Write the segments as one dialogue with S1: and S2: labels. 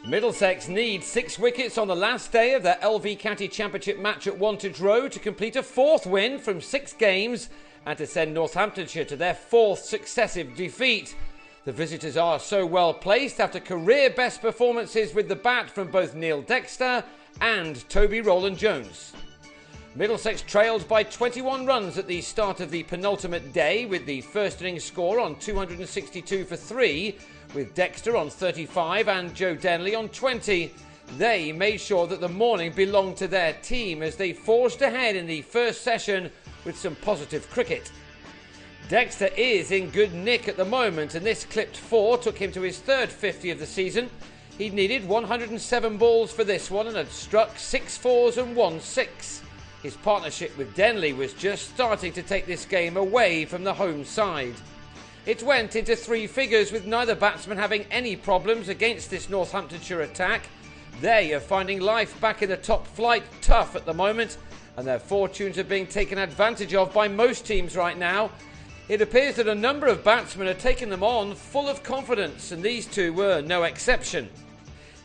S1: Middlesex need 6 wickets on the last day of their LV County Championship match at Wantage Road to complete a 4th win from 6 games and to send Northamptonshire to their 4th successive defeat. The visitors are so well placed after career best performances with the bat from both Neil Dexter and Toby Roland-Jones. Middlesex trailed by 21 runs at the start of the penultimate day, with the first innings score on 262 for 3, with Dexter on 35 and Joe Denley on 20. They made sure that the morning belonged to their team as they forged ahead in the first session with some positive cricket. Dexter is in good nick at the moment, and this clipped 4 took him to his 3rd 50 of the season. He'd needed 107 balls for this one and had struck 6 4s and 1 6. His partnership with Denley was just starting to take this game away from the home side. It went into 3 figures with neither batsman having any problems against this Northamptonshire attack. They are finding life back in the top flight tough at the moment, and their fortunes are being taken advantage of by most teams right now. It appears that a number of batsmen are taking them on full of confidence, and these two were no exception.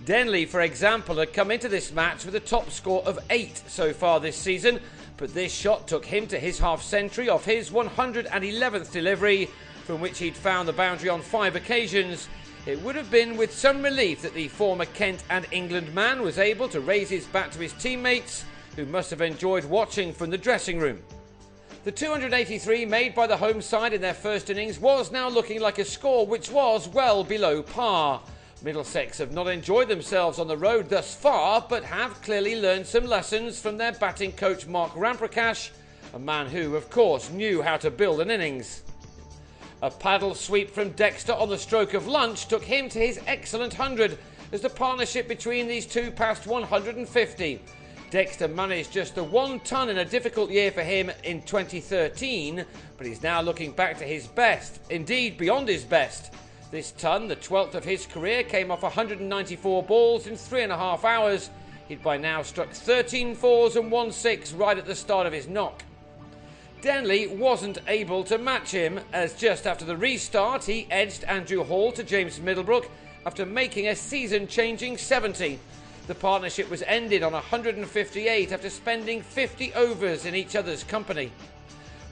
S1: Denley, for example, had come into this match with a top score of 8 so far this season, but this shot took him to his half-century off his 111th delivery, from which he'd found the boundary on 5 occasions. It would have been with some relief that the former Kent and England man was able to raise his bat to his teammates, who must have enjoyed watching from the dressing room. The 283 made by the home side in their first innings was now looking like a score which was well below par. Middlesex have not enjoyed themselves on the road thus far, but have clearly learned some lessons from their batting coach Mark Ramprakash, a man who, of course, knew how to build an innings. A paddle sweep from Dexter on the stroke of lunch took him to his excellent 100, as the partnership between these two passed 150. Dexter managed just the 1 ton in a difficult year for him in 2013, but he's now looking back to his best, indeed beyond his best. This ton, the 12th of his career, came off 194 balls in 3.5 hours. He'd by now struck 13 4s and 1 6 right at the start of his knock. Denley wasn't able to match him, as just after the restart he edged Andrew Hall to James Middlebrook after making a season-changing 70. The partnership was ended on 158 after spending 50 overs in each other's company.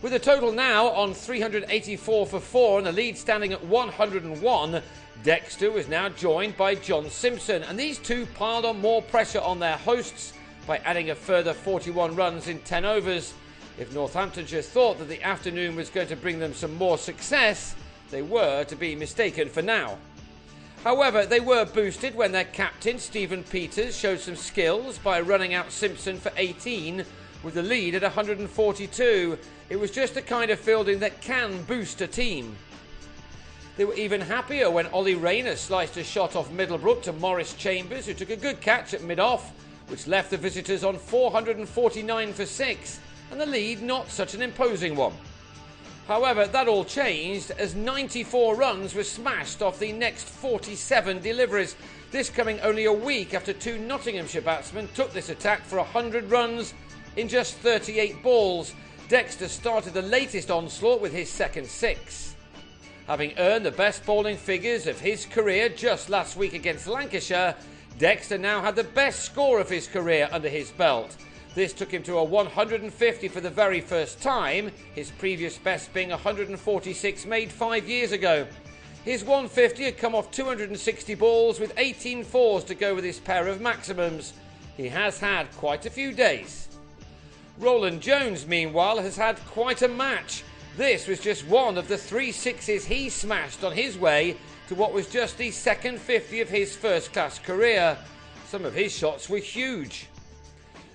S1: With a total now on 384 for 4 and the lead standing at 101, Dexter was now joined by John Simpson, and these two piled on more pressure on their hosts by adding a further 41 runs in 10 overs. If Northamptonshire thought that the afternoon was going to bring them some more success, they were to be mistaken for now. However, they were boosted when their captain Stephen Peters showed some skills by running out Simpson for 18 with the lead at 142. It was just the kind of fielding that can boost a team. They were even happier when Ollie Rayner sliced a shot off Middlebrook to Maurice Chambers, who took a good catch at mid-off, which left the visitors on 449 for 6, and the lead not such an imposing one. However, that all changed as 94 runs were smashed off the next 47 deliveries, this coming only a week after 2 Nottinghamshire batsmen took this attack for 100 runs in just 38 balls. Dexter started the latest onslaught with his second 6. Having earned the best bowling figures of his career just last week against Lancashire, Dexter now had the best score of his career under his belt. This took him to a 150 for the very first time, his previous best being 146 made 5 years ago. His 150 had come off 260 balls with 18 4s to go with his pair of maximums. He has had quite a few days. Roland-Jones, meanwhile, has had quite a match. This was just one of the 3 6s he smashed on his way to what was just the second 50 of his first-class career. Some of his shots were huge.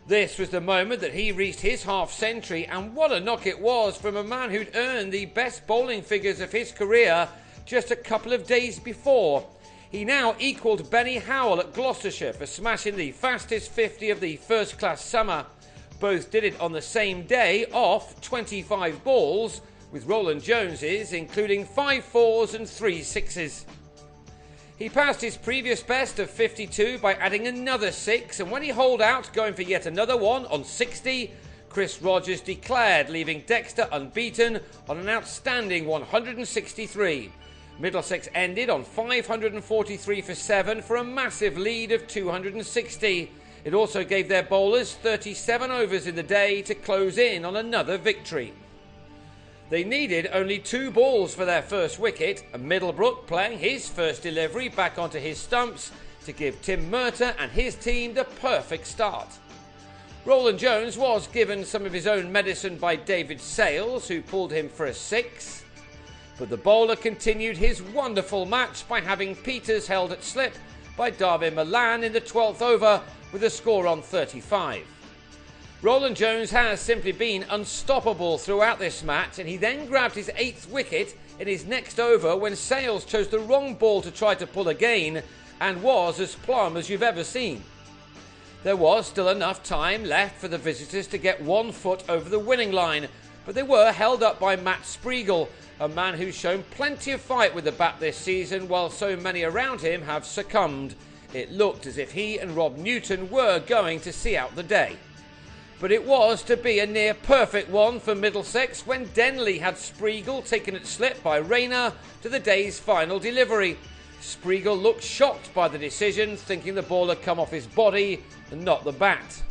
S1: This was the moment that he reached his half-century, and what a knock it was from a man who'd earned the best bowling figures of his career just a couple of days before. He now equalled Benny Howell at Gloucestershire for smashing the fastest 50 of the first-class summer. Both did it on the same day off 25 balls, with Roland-Jones's including 5 4s and 3 6s. He passed his previous best of 52 by adding another 6, and when he holed out going for yet another one on 60, Chris Rogers declared, leaving Dexter unbeaten on an outstanding 163. Middlesex ended on 543 for 7 for a massive lead of 260. It also gave their bowlers 37 overs in the day to close in on another victory. They needed only 2 balls for their first wicket, and Middlebrook playing his first delivery back onto his stumps to give Tim Murtagh and his team the perfect start. Roland-Jones was given some of his own medicine by David Sales, who pulled him for a 6. But the bowler continued his wonderful match by having Peters held at slip by Darvin Milan in the 12th over with a score on 35. Roland-Jones has simply been unstoppable throughout this match, and he then grabbed his 8th wicket in his next over when Sales chose the wrong ball to try to pull again and was as plumb as you've ever seen. There was still enough time left for the visitors to get 1 foot over the winning line, but they were held up by Matt Spreagle, a man who's shown plenty of fight with the bat this season while so many around him have succumbed. It looked as if he and Rob Newton were going to see out the day. But it was to be a near perfect one for Middlesex when Denley had Spreagle taken at slip by Rayner to the day's final delivery. Spreagle looked shocked by the decision, thinking the ball had come off his body and not the bat.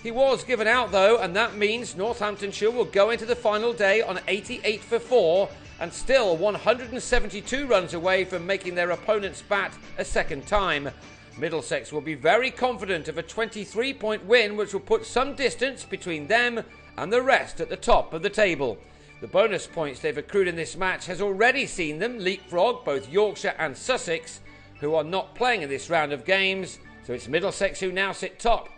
S1: He was given out though, and that means Northamptonshire will go into the final day on 88 for 4 and still 172 runs away from making their opponent's bat a second time. Middlesex will be very confident of a 23-point win, which will put some distance between them and the rest at the top of the table. The bonus points they've accrued in this match has already seen them leapfrog both Yorkshire and Sussex, who are not playing in this round of games, so it's Middlesex who now sit top